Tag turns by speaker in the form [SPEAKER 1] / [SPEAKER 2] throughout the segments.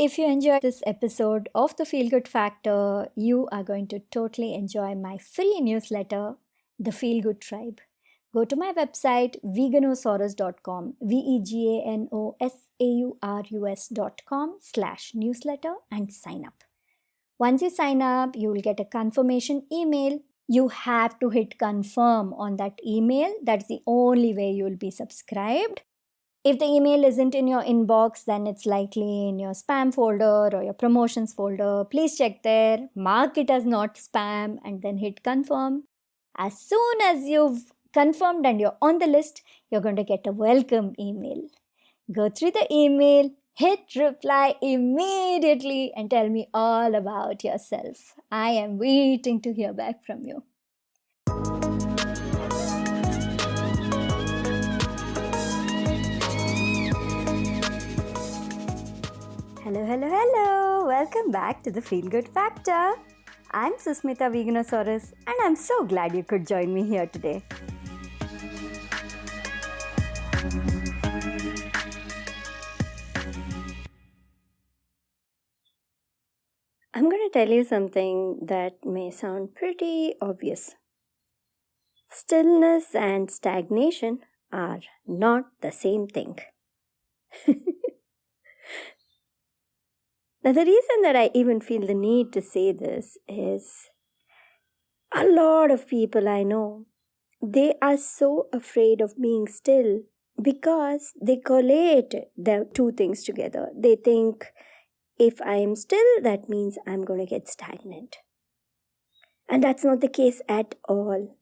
[SPEAKER 1] If you enjoyed this episode of the Feel Good Factor, you are going to totally enjoy my free newsletter, The Feel Good Tribe. Go to my website, veganosaurus.com, veganosaurus.com/newsletter and sign up. Once you sign up, you will get a confirmation email. You have to hit confirm on that email. That's the only way you will be subscribed. If the email isn't in your inbox, then it's likely in your spam folder or your promotions folder. Please check there, mark it as not spam, and then hit confirm. As soon as you've confirmed and you're on the list, you're going to get a welcome email. Go through the email, hit reply immediately, and tell me all about yourself. I am waiting to hear back from you. Hello, hello, hello. Welcome back to the Feel Good Factor. I'm Susmita Veganosaurus, and I'm so glad you could join me here today. I'm going to tell you something that may sound pretty obvious. Stillness and stagnation are not the same thing. Now, the reason that I even feel the need to say this is a lot of people I know, they are so afraid of being still because they collate the two things together. They think, if I am still, that means I'm going to get stagnant. And that's not the case at all.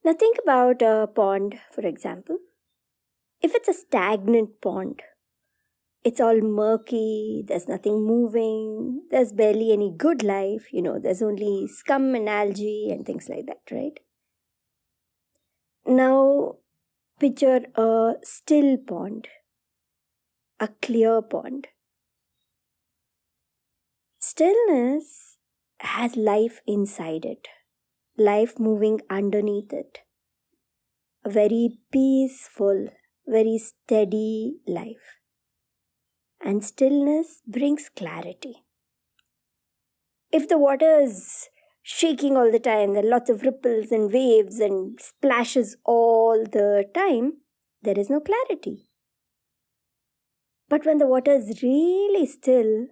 [SPEAKER 1] Now think about a pond, for example. If it's a stagnant pond, it's all murky, there's nothing moving, there's barely any good life, there's only scum and algae and things like that, right? Now, picture a still pond, a clear pond. Stillness has life inside it, life moving underneath it. A very peaceful, very steady life. And stillness brings clarity. If the water is shaking all the time, there are lots of ripples and waves and splashes all the time, there is no clarity. But when the water is really still,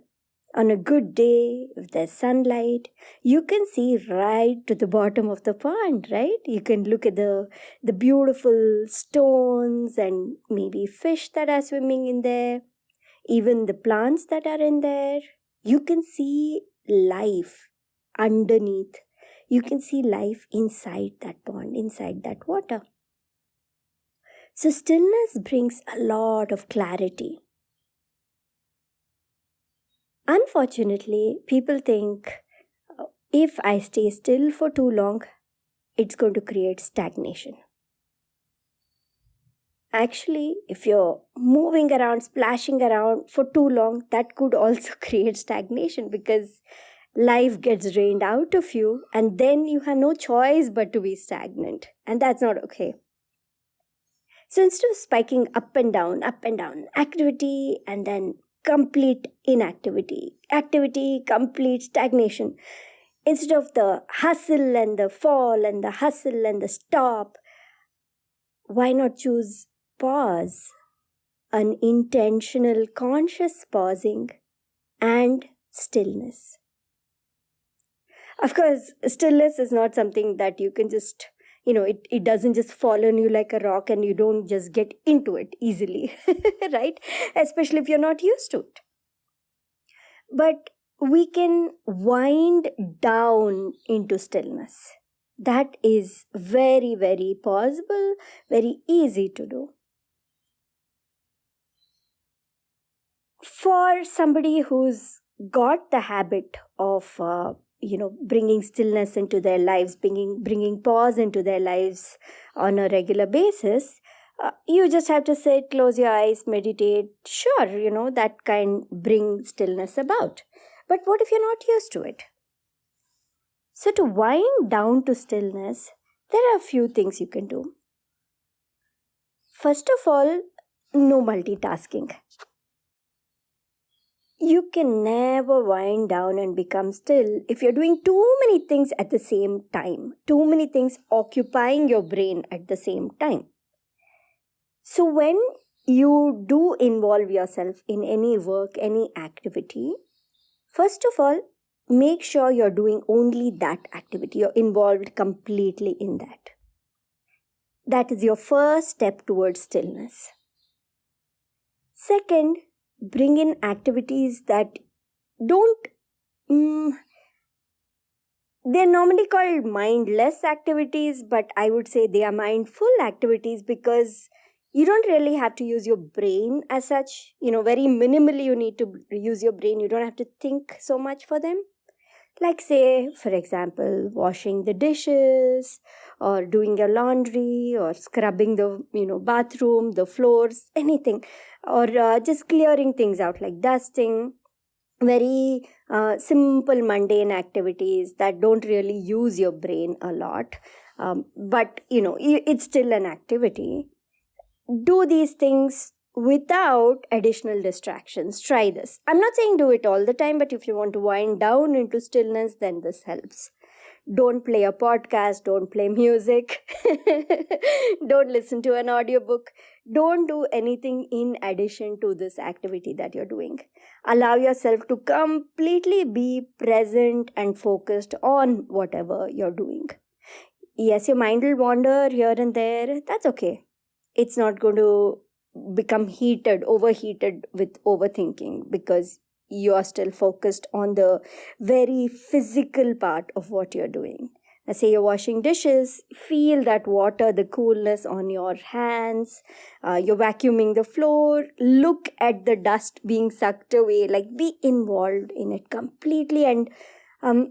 [SPEAKER 1] on a good day, if there's sunlight, you can see right to the bottom of the pond, right? You can look at the beautiful stones and maybe fish that are swimming in there. Even the plants that are in there, you can see life underneath. You can see life inside that pond, inside that water. So stillness brings a lot of clarity. Unfortunately, people think if I stay still for too long, it's going to create stagnation. Actually, if you're moving around, splashing around for too long, that could also create stagnation because life gets drained out of you and then you have no choice but to be stagnant. And that's not okay. So instead of spiking up and down, activity and then complete inactivity, activity, complete stagnation, instead of the hustle and the fall and the hustle and the stop, why not choose pause, an intentional conscious pausing and stillness. Of course, stillness is not something that you can just, it doesn't just fall on you like a rock and you don't just get into it easily, right? Especially if you're not used to it. But we can wind down into stillness. That is very, very possible, very easy to do. For somebody who's got the habit of, bringing stillness into their lives, bringing pause into their lives on a regular basis, you just have to sit, close your eyes, meditate. Sure, that can bring stillness about. But what if you're not used to it? So to wind down to stillness, there are a few things you can do. First of all, no multitasking. You can never wind down and become still if you're doing too many things at the same time, too many things occupying your brain at the same time. So, when you do involve yourself in any work, any activity, first of all, make sure you're doing only that activity, you're involved completely in that. That is your first step towards stillness. Second, bring in activities that don't, they're normally called mindless activities, but I would say they are mindful activities because you don't really have to use your brain as such. Very minimally you need to use your brain. You don't have to think so much for them. Like, say, for example, washing the dishes or doing your laundry or scrubbing the, bathroom, the floors, anything. Or just clearing things out like dusting. Very simple, mundane activities that don't really use your brain a lot. But, it's still an activity. Do these things without additional distractions. Try this. I'm not saying do it all the time, but if you want to wind down into stillness, then this helps. Don't play a podcast, don't play music, don't listen to an audiobook, don't do anything in addition to this activity that you're doing. Allow yourself to completely be present and focused on whatever you're doing. Yes, your mind will wander here and there, that's okay. It's not going to become overheated with overthinking because you are still focused on the very physical part of what you're doing. Let's say you're washing dishes, feel that water, the coolness on your hands. You're vacuuming the floor, look at the dust being sucked away, like be involved in it completely. And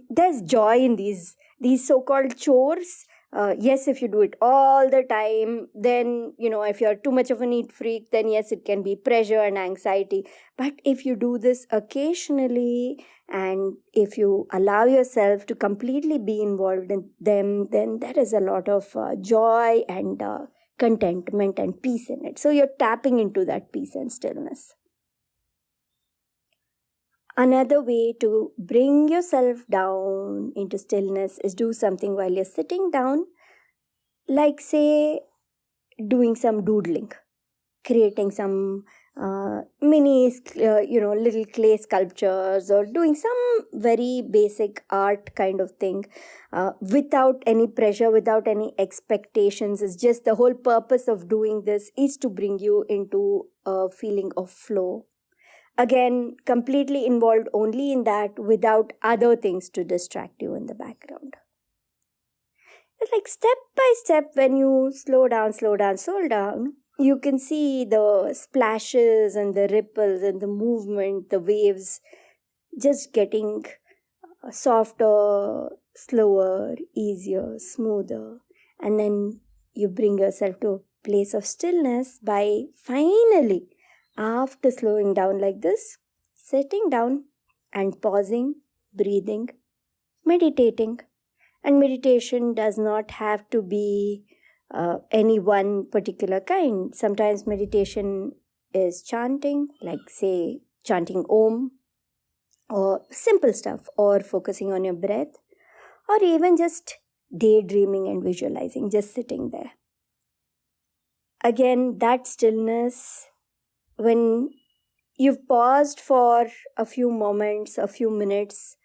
[SPEAKER 1] there's joy in these so-called chores. Yes, if you do it all the time, then, if you're too much of a neat freak, then yes, it can be pressure and anxiety. But if you do this occasionally and if you allow yourself to completely be involved in them, then there is a lot of joy and contentment and peace in it. So you're tapping into that peace and stillness. Another way to bring yourself down into stillness is do something while you're sitting down, like, say, doing some doodling, creating some mini, little clay sculptures, or doing some very basic art kind of thing without any pressure, without any expectations. It's just the whole purpose of doing this is to bring you into a feeling of flow. Again, completely involved only in that without other things to distract you in the background. It's like step by step, when you slow down, you can see the splashes and the ripples and the movement, the waves just getting softer, slower, easier, smoother. And then you bring yourself to a place of stillness by finally, after slowing down like this, sitting down and pausing, breathing, meditating. And meditation does not have to be any one particular kind. Sometimes meditation is chanting, like, say, chanting Om, or simple stuff, or focusing on your breath, or even just daydreaming and visualizing, just sitting there. Again, that stillness, when you've paused for a few moments, a few minutes,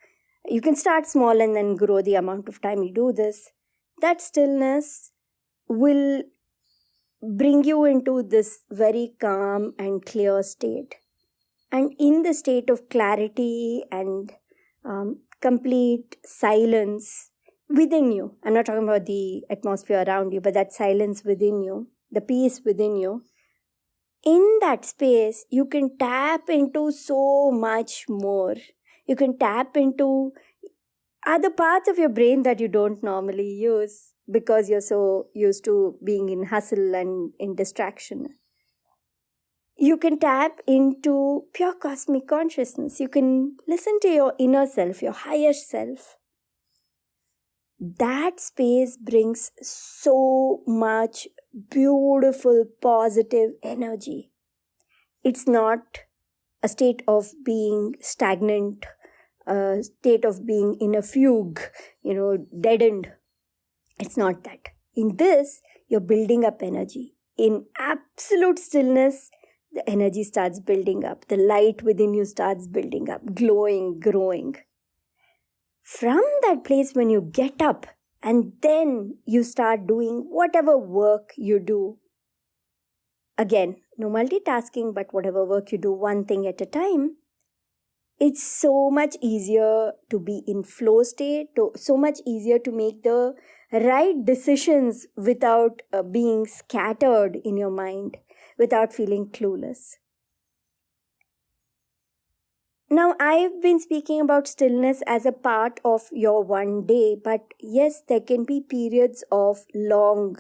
[SPEAKER 1] you can start small and then grow the amount of time you do this. That stillness will bring you into this very calm and clear state. And in the state of clarity and complete silence within you, I'm not talking about the atmosphere around you, but that silence within you, the peace within you, in that space, you can tap into so much more. You can tap into other parts of your brain that you don't normally use because you're so used to being in hustle and in distraction. You can tap into pure cosmic consciousness. You can listen to your inner self, your higher self. That space brings so much beautiful, positive energy. It's not a state of being stagnant, a state of being in a fugue, deadened. It's not that. In this, you're building up energy. In absolute stillness, the energy starts building up. The light within you starts building up, glowing, growing. From that place, when you get up and then you start doing whatever work you do, again, no multitasking, but whatever work you do, one thing at a time, it's so much easier to be in flow state, so much easier to make the right decisions without being scattered in your mind, without feeling clueless. Now, I've been speaking about stillness as a part of your one day, but yes, there can be periods of long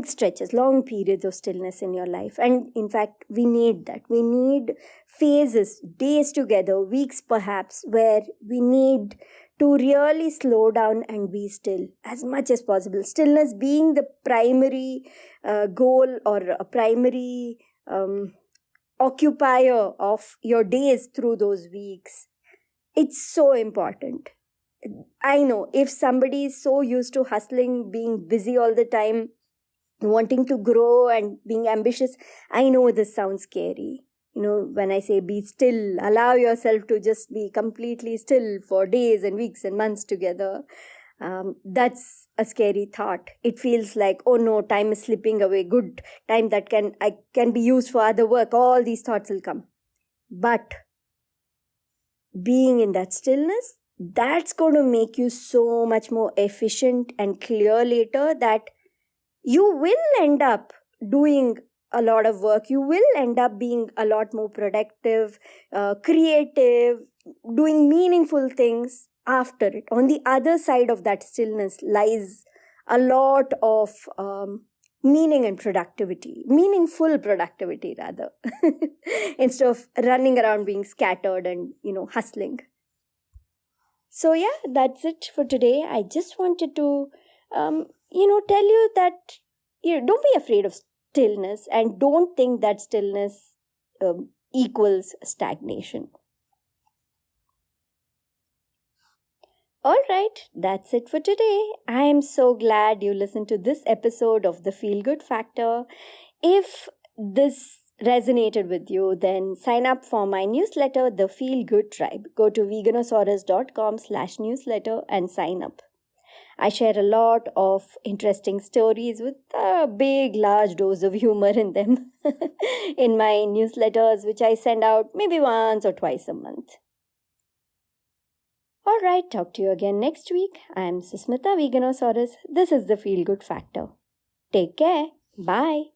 [SPEAKER 1] stretches, long periods of stillness in your life. And in fact, we need that. We need phases, days together, weeks perhaps, where we need to really slow down and be still as much as possible. Stillness being the primary goal or a primary occupier of your days through those weeks. It's so important. I know if somebody is so used to hustling, being busy all the time, wanting to grow and being ambitious, I know this sounds scary. When I say be still, allow yourself to just be completely still for days and weeks and months together. That's a scary thought. It feels like, oh no, time is slipping away. Good time that can be used for other work. All these thoughts will come. But being in that stillness, that's going to make you so much more efficient and clear later, that you will end up doing a lot of work. You will end up being a lot more productive, creative, doing meaningful things after it. On the other side of that stillness lies a lot of meaning and productivity, meaningful productivity rather, instead of running around being scattered and, hustling. So yeah, that's it for today. I just wanted to, tell you that, don't be afraid of stillness, and don't think that stillness equals stagnation. All right, that's it for today. I am so glad you listened to this episode of The Feel Good Factor. If this resonated with you, then sign up for my newsletter, The Feel Good Tribe. Go to veganosaurus.com/newsletter and sign up. I share a lot of interesting stories with a big, large dose of humor in them in my newsletters, which I send out maybe once or twice a month. All right, talk to you again next week. I am Susmita Veganosaurus. This is the Feel Good Factor. Take care. Bye.